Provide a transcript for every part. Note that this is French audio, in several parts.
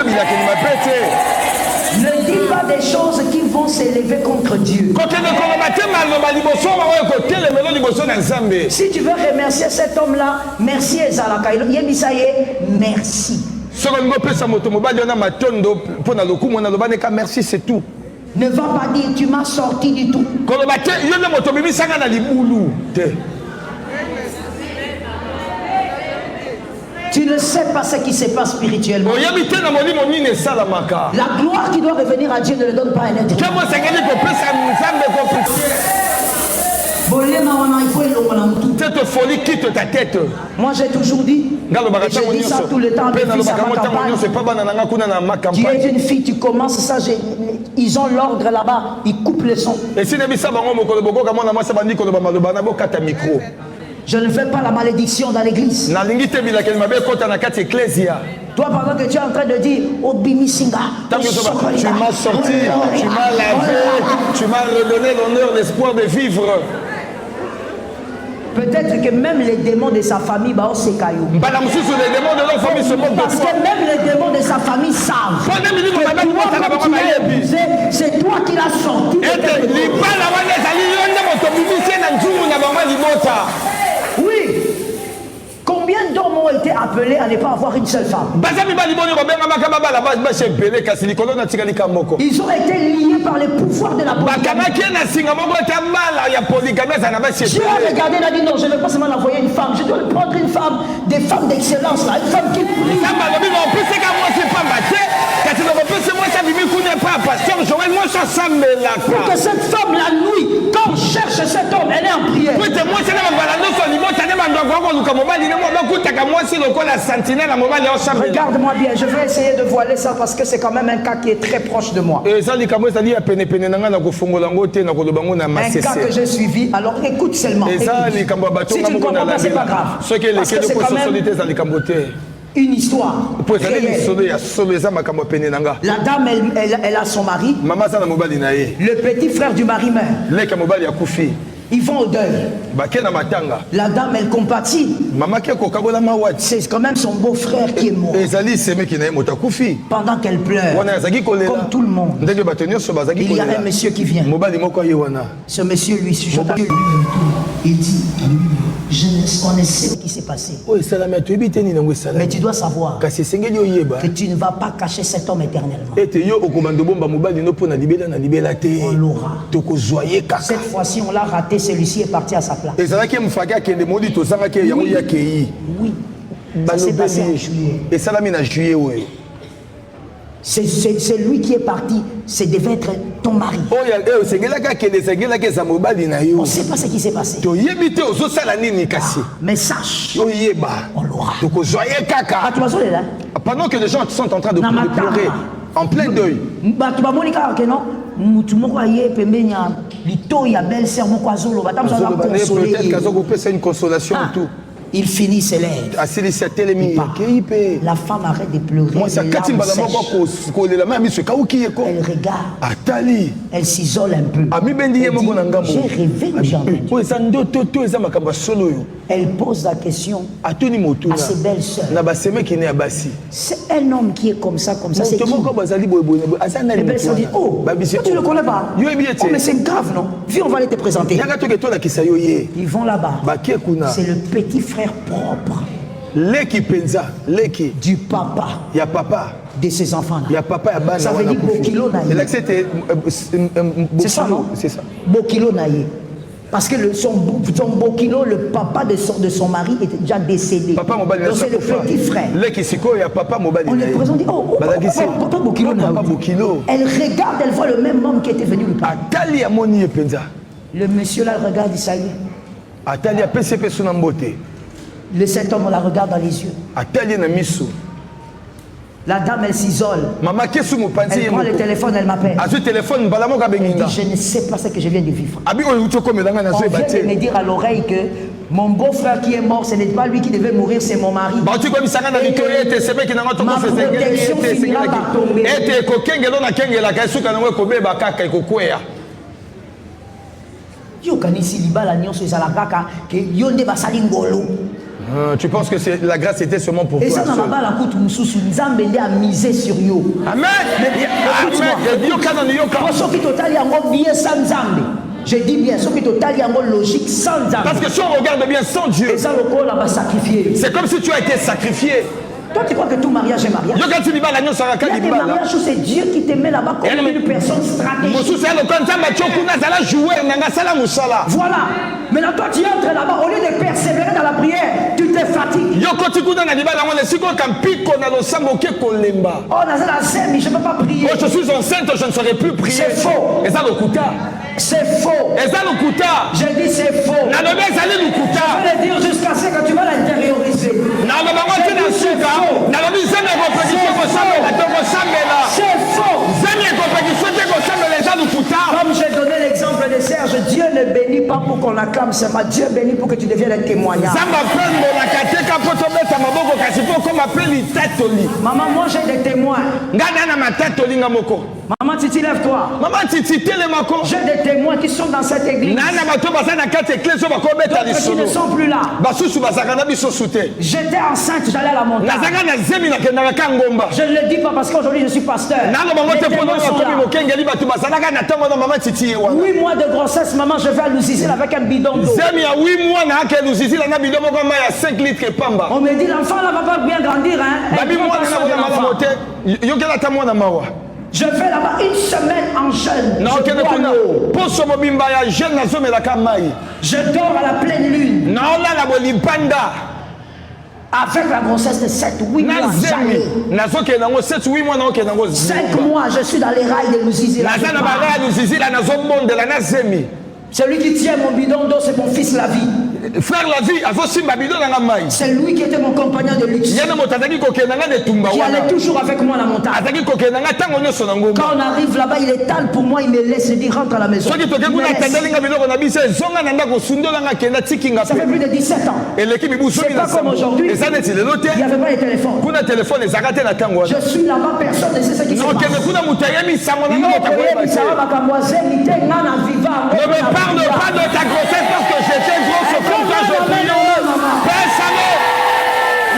Ne dis pas des choses qui vont s'élever contre Dieu. Si tu veux remercier cet homme-là, merci Ezalaka. Merci. Merci, c'est tout. Ne va pas dire tu m'as sorti du tout. Tu ne sais pas ce qui se passe spirituellement. La gloire qui doit revenir à Dieu ne le donne pas à un être. Cette folie quitte ta tête. Moi j'ai toujours dit, je dis ça tout le temps, tu es une fille, tu commences ça, ils ont l'ordre là-bas, ils coupent le son. Je ne fais pas la malédiction dans l'église. Toi, pendant que tu es en train de dire Obimi Singa, tu m'as sorti, tu m'as lavé, tu m'as redonné l'honneur, l'espoir de vivre. Peut-être que même les démons de sa famille, parce que même les démons de sa famille savent que c'est toi qui l'as sorti. Oui. Combien d'hommes ont été appelés à ne pas avoir une seule femme? Ils ont été liés par les pouvoirs de la polygamie. Dieu a regardé et a dit non, je ne vais pas seulement envoyer une femme, je dois prendre une femme, des femmes d'excellence, une femme qui prie. Pour que cette femme la nuit, quand on cherche cet homme, elle est en prière. Regarde-moi bien, je vais essayer de voiler ça parce que c'est quand même un cas qui est très proche de moi. Un cas que j'ai suivi, alors écoute seulement. Écoute. Si tu ne comprends pas, c'est pas grave. Parce que c'est quand même une histoire réelle. La dame, elle a son mari. Le petit frère du mari meurt. Ils vont au deuil. La dame, elle compatit. C'est quand même son beau-frère qui est mort. Pendant qu'elle pleure, comme tout le monde, il y a un monsieur qui vient. Ce monsieur lui chuchote. Il dit, on ne sait ce qui s'est passé. Mais tu dois savoir que tu ne vas pas cacher cet homme éternellement. On l'aura. Cette fois-ci, on l'a raté, celui-ci est parti à sa place. Oui. Ça s'est passé en juillet. C'est lui qui est parti. C'est devait être ton mari. On ne sait pas ce qui s'est passé. Mais sache, on l'aura. Pendant que les gens sont en train de pleurer, en plein deuil. Peut-être une consolation et tout. Il finit ses lèvres. La femme arrête de pleurer. Elle regarde. Elle s'isole un peu. J'ai rêvé que j'ai entendu. Elle pose la question à ses belles sœurs. C'est un homme qui est comme ça, c'est qui? Les belles sœurs disent, oh, tu ne le connais pas? Oh, mais c'est grave, non? Viens, on va aller te présenter. Ils vont là-bas. C'est le petit frère propre du papa. Il y a papa de ses enfants-là. Il y a papa et ça veut dire Bokilo Naye. C'est ça, non? C'est ça. Bokilo Naye. Parce que son Bokilo, le papa de son mari, était déjà décédé. Donc c'est le petit frère. On le présente, oh, papa Bokilo Naye. Elle regarde, elle voit le même homme qui était venu lui parler. Le monsieur là regarde, il salue. Cet homme, on la regarde dans les yeux. La dame, elle s'isole. Elle prend le téléphone, elle m'appelle. Elle dit, je ne sais pas ce que je viens de vivre. On vient de me dire à l'oreille que mon beau-frère qui est mort, ce n'est pas lui qui devait mourir, c'est mon mari. Ma protection finira par tomber. Yo kanisi libala nyonso ezala kaka ke yo nde basali ngolo. Tu penses que la grâce était seulement pour toi? Et ça, dans la balle, la coute, Moussoussou, Nzambe a misé sur yo. Amen. Je dis bien, ce qui est total, il y a une logique sans Nzambe. Parce que si on regarde bien sans Dieu, c'est comme si tu as été sacrifié. Toi, tu crois que tout mariage est mariage? Il y a des mariages où c'est Dieu qui te met là-bas comme une personne stratégique. Voilà. Maintenant, toi, tu entres là-bas, au lieu de persévérer dans la prière, tu te fatigues. Oh, je ne peux pas prier. Oh, je suis enceinte, je ne saurais plus prier. C'est faux. C'est faux. Je dis c'est faux. Je vais le dire jusqu'à ce que tu vas l'intérioriser. C'est faux. Comme j'ai donné l'exemple de Serge, Dieu ne bénit pas pour qu'on acclame seulement. Dieu bénit pour que tu deviennes un témoignage. Maman, moi j'ai des témoins. Maman Titi, lève-toi. J'ai des témoins qui sont dans cette église. D'autres qui ne sont plus là. J'étais enceinte, j'allais à la montagne. Je ne le dis pas parce qu'aujourd'hui je suis pasteur. 8 mois de grossesse, maman, je vais à Lusizil avec un bidon d'eau. On me dit l'enfant là va pas bien grandir, hein. Je fais là-bas une semaine en jeûne. Je dors à la pleine lune. Avec la grossesse de 7-8 mois. 5 mois, je suis dans les rails de Lusizil. Celui qui tient mon bidon d'eau, c'est mon fils la vie. Frère la vie, c'est lui qui était mon compagnon de luxe. Qui allait toujours avec moi à la montagne. Quand on arrive là-bas, il étale pour moi, il me laisse, il dit rentre à la maison. Ça fait plus de 17 ans. C'est pas comme aujourd'hui. Il n'y avait pas de téléphone. Je suis là-bas, personne ne sait ce qui se passe. Ne me parle pas de ta grossesse parce que j'étais grosse comme toi, je prie.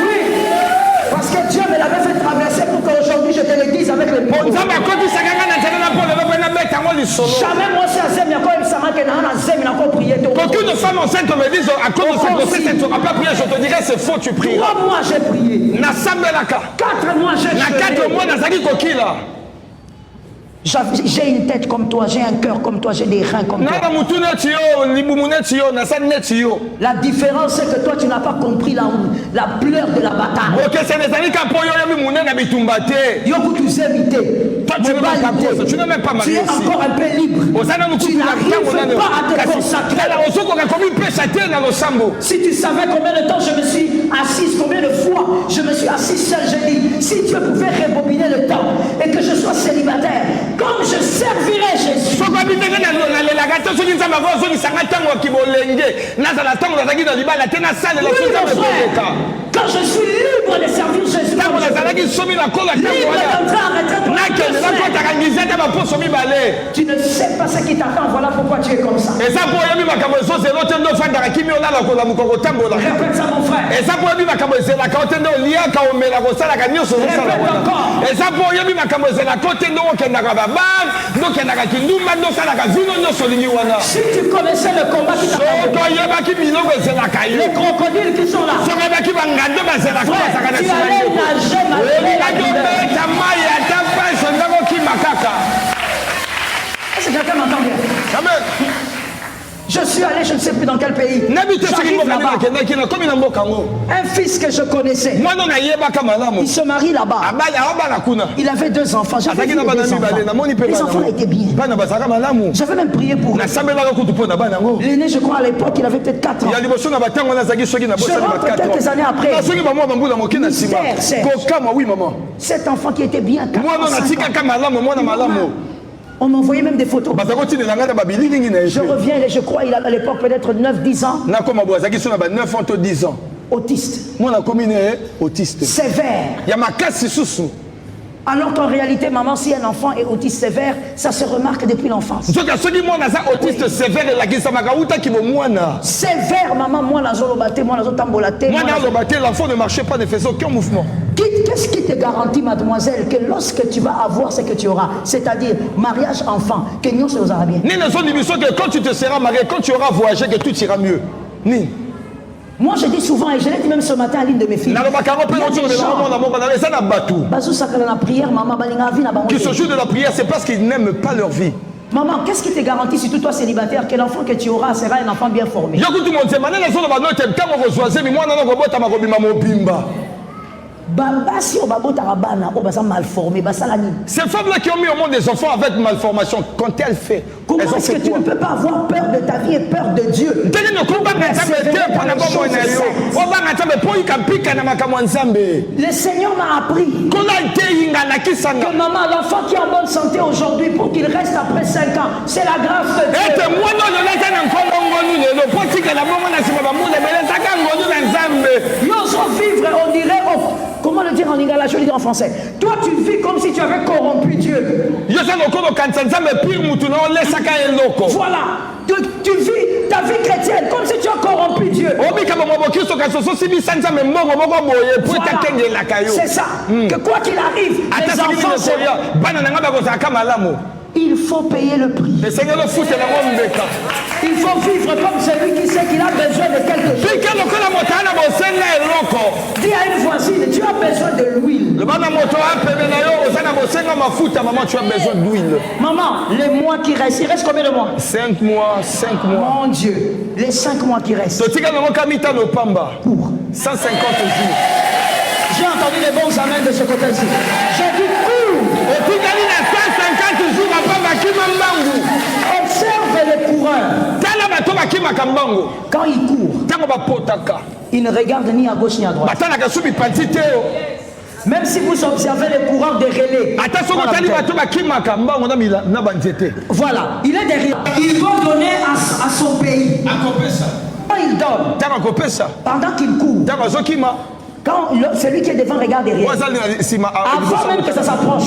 Oui, parce que Dieu me l'avait fait traverser pour qu'aujourd'hui je te le dise avec le micro. Jamais moi c'est Azem, il y a quand même ça que Azem, il a encore prié. Qu'aucune femme enceinte me dise à cause de cette grossesse, elle ne sera pas priée, je te dirais c'est faux, tu pries. 3 mois j'ai prié. 4 mois j'ai prié. 4 mois, Nazaki Kokila. J'ai une tête comme toi, j'ai un cœur comme toi, j'ai des reins comme toi. La différence c'est que toi tu n'as pas compris la pleure de la bataille. Toi tu n'es même pas marié. Tu es encore un peu libre. Tu n'arrives pas à te consacrer. Si tu savais combien de temps je me suis assise, combien de fois je me suis assise seul, je dis, si Dieu pouvait rebobiner le temps et que je sois célibataire, comme je servirai Jésus. Quand je suis libre de servir Jésus, libre d'entrer en retraite, tu ne sais pas ce qui t'attend, voilà pourquoi tu es comme ça. Répète ça mon frère. Répète encore. Si tu connaissais le combat qui t'attend, les crocodiles qui sont là, tu allais nager est-ce que quelqu'un m'entend bien? Amen. Je suis allé, je ne sais plus dans quel pays. Un fils que je connaissais. Il se marie là-bas. Il avait 2 enfants. J'avais vu les 2 enfants. Les enfants étaient bien. J'avais même prié pour eux. L'aîné, je crois, à l'époque, il avait peut-être 4 ans. Je rentre quelques années après. Cet enfant qui était bien. On m'envoyait même des photos. Je reviens et je crois, il a à l'époque peut-être 9-10 ans. Autiste. Sévère. Alors qu'en réalité, maman, si un enfant est autiste sévère, ça se remarque depuis l'enfance. Sévère, maman, moi, l'enfant ne marchait pas, ne faisait aucun mouvement. Qu'est-ce qui te garantit, mademoiselle, que lorsque tu vas avoir ce que tu auras, c'est-à-dire mariage enfant, que nous sommes aux Arabiens? Que quand tu te seras marié, quand tu auras voyagé, que tout ira mieux. Moi je dis souvent, et je l'ai dit même ce matin à l'une de mes filles, qui se jouent de la prière, c'est parce qu'ils n'aiment pas leur vie. Maman, qu'est-ce qui te garantit, surtout toi célibataire, que l'enfant que tu auras sera un enfant bien formé? Ces femmes-là qui ont mis au monde des enfants avec malformation, quand elles font, comment est-ce que tu ne peux pas avoir peur de ta vie et peur de Dieu? Le Seigneur m'a appris que maman, l'enfant qui est en bonne santé aujourd'hui, pour qu'il reste après 5 ans, c'est la grâce de Dieu. Vivre, on dirait, comment le dire en lingala, je le dis en français. Toi, tu vis comme si tu avais corrompu Dieu. Voilà. Tu vis ta vie chrétienne comme si tu as corrompu Dieu. Voilà. C'est ça. Que quoi qu'il arrive, les enfants il faut payer le prix. Il faut vivre comme celui qui sait qu'il a besoin de quelque chose. Dis à une voisine, tu as besoin de l'huile. Maman, les mois qui restent, il reste combien de mois? 5 mois, 5 mois. Mon Dieu, les 5 mois qui restent. Pour 150 jours. J'ai entendu les bons amens de ce côté-ci. J'ai dit observe les coureurs. Quand ils courent, ils ne regardent ni à gauche ni à droite. Même si vous observez les coureurs de relais, voilà, il est derrière. Il doit donner à son pays. Quand il donne, pendant qu'il court, quand celui qui est devant regarde derrière, avant même que ça s'approche,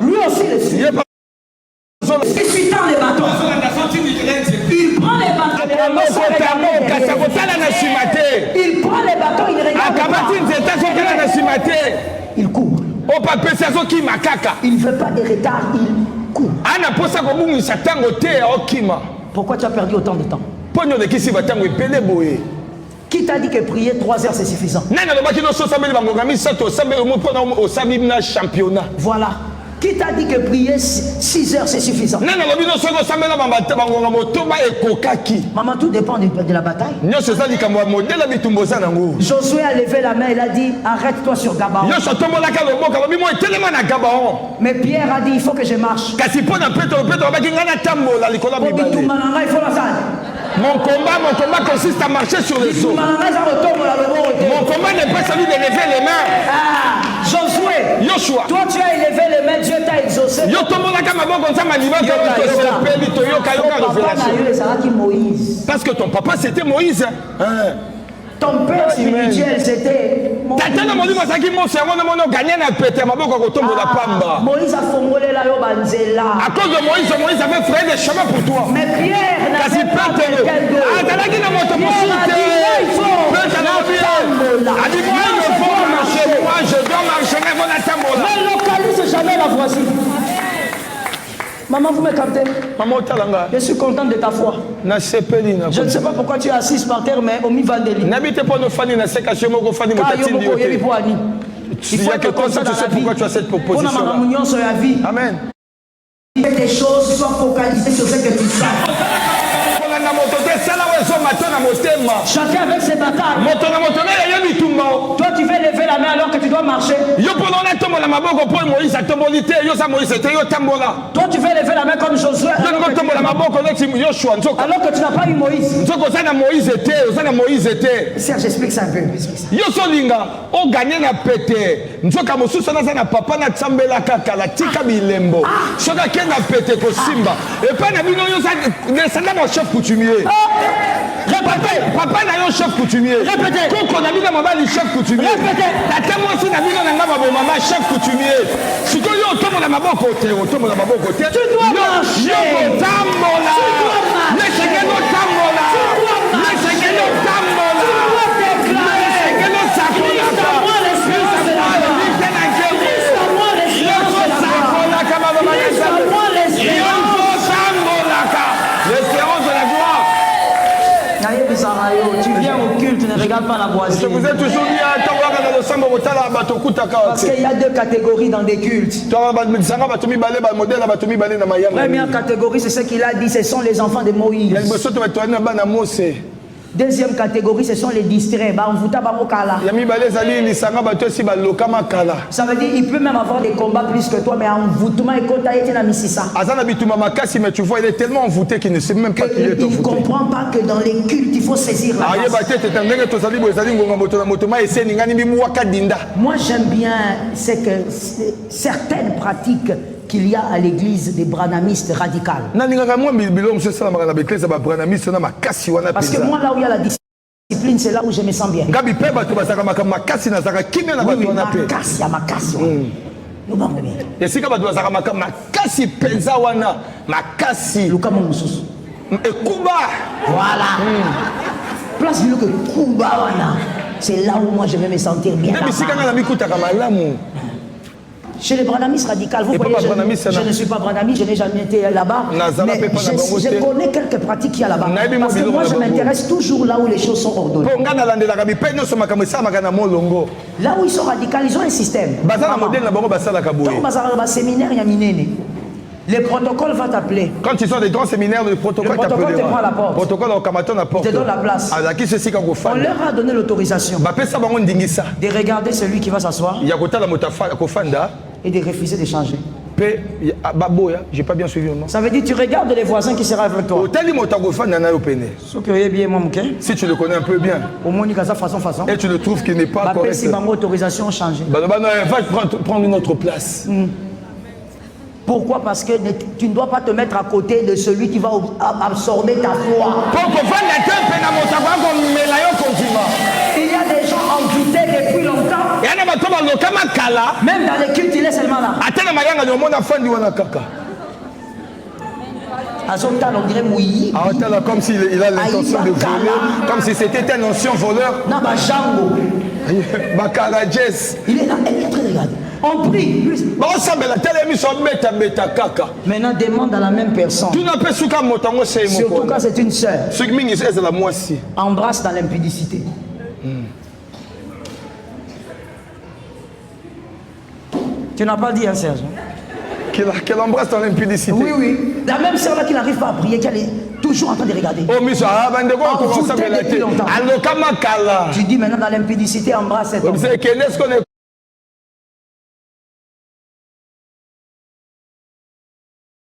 lui aussi le suit. Il suit dans les bateaux. Il prend les bateaux. Il prend les bateaux, il regarde pas. Il court. Il ne veut pas de retard, il court. Pourquoi tu as perdu autant de temps? Qui t'a dit que prier 3 heures c'est suffisant? Voilà. Qui t'a dit que prier 6 heures c'est suffisant? Maman, tout dépend de la bataille. Josué a levé la main, il a dit arrête-toi sur Gabaon. Mais Pierre a dit il faut que je marche. Il faut la salle. Mon combat consiste à marcher sur les eaux. Mon combat n'est pas celui de lever les mains. Josué, toi tu as élevé les mains, Dieu t'a exaucé. Parce que ton papa c'était Moïse. Ton père spirituel c'était Moïse a formulé la banzela. À cause de Moïse avait frayé des chemins pour toi. Mais Pierre n'avait pas quelqu'un d'autre. Ne localise jamais la voisine. Maman, vous me captez? Je suis content de ta foi. Je ne sais pas pourquoi tu es assise par terre, mais au mi-vandeli. Il faut être comme ça dans la vie. Pourquoi tu as cette proposition là. Amen. Que tes choses soient focalisées sur ce que tu sais. Chacun avec ses batailles. Toi tu veux lever la main alors que tu dois marcher. Toi tu veux lever la main comme Josué alors que tu n'as pas eu Moïse. Serge, j'explique ça un peu. Répétez. Papa n'a un chef coutumier. Répétez. Quand on a mis dans ma balle, chef coutumier. Répétez. La témoin aussi n'a mis dans ma maman, chef coutumier. Si tu as autant mon amabo côté, autant mon amabo côté. Tu dois marcher. Tu dois marcher. Laissez-moi tambola. Laissez-moi tambola. Tu dois déclarer. Laissez-moi tambola. Moi l'espérance de la gloire. Moi l'espérance de la gloire. Moi l'espérance de la gloire. Tu viens au culte, ne regarde pas la voisine. Je vous ai toujours dit à parce qu'il y a deux catégories dans des cultes. Première catégorie, c'est ce qu'il a dit, ce sont les enfants de Moïse. Deuxième catégorie, ce sont les distraits. Ça veut dire qu'il peut même avoir des combats plus que toi, mais envoûtement et quand il mais tu vois, il est tellement envoûté qu'il ne sait même pas qu'il est envoûté. Il ne comprend pas que dans les cultes, il faut saisir la grâce. Moi, j'aime bien certaines pratiques qu'il y a à l'église des branamistes radicales. Parce que moi, là où il y a la discipline, c'est là où je me sens bien. Oui, voilà. Place que Kuba, c'est là où moi je vais me sentir bien. Chez les branamistes radicales, vous voyez, je ne suis pas branamiste, je n'ai jamais été là-bas, mais je connais quelques pratiques qu'il y a là-bas. Parce que moi, je m'intéresse toujours là où les choses sont ordonnées. Là où ils sont radicaux, ils ont un système. Le protocole va t'appeler. Quand ils sont des grands séminaires, le protocole te prend à la porte. Protocole te donne la place. On leur a donné l'autorisation de regarder celui qui va s'asseoir et de refuser de changer. J'ai pas bien suivi. Ça veut dire que tu regardes les voisins qui seront avec toi. Si tu le connais un peu bien et tu le trouves qu'il n'est pas correct, autorisation à changer. Va prendre une autre place. Pourquoi? Parce que tu ne dois pas te mettre à côté de celui qui va absorber ta foi. Il y a des gens envoûtés depuis longtemps. Même dans les cultes, il est seulement là. Comme s'il a l'intention de voler, comme si c'était un ancien voleur. Il est là, il est très regardé. On prie. Maintenant, demande à la même personne. Surtout quand c'est une sœur. Embrasse dans l'impudicité. Tu n'as pas dit, hein, Serge? Qu'elle embrasse dans l'impudicité. Oui, oui. La même sœur là qui n'arrive pas à prier, qui est toujours en train de regarder. Oh, mais ça, depuis longtemps. Tu dis maintenant dans l'impudicité, embrasse cette homme.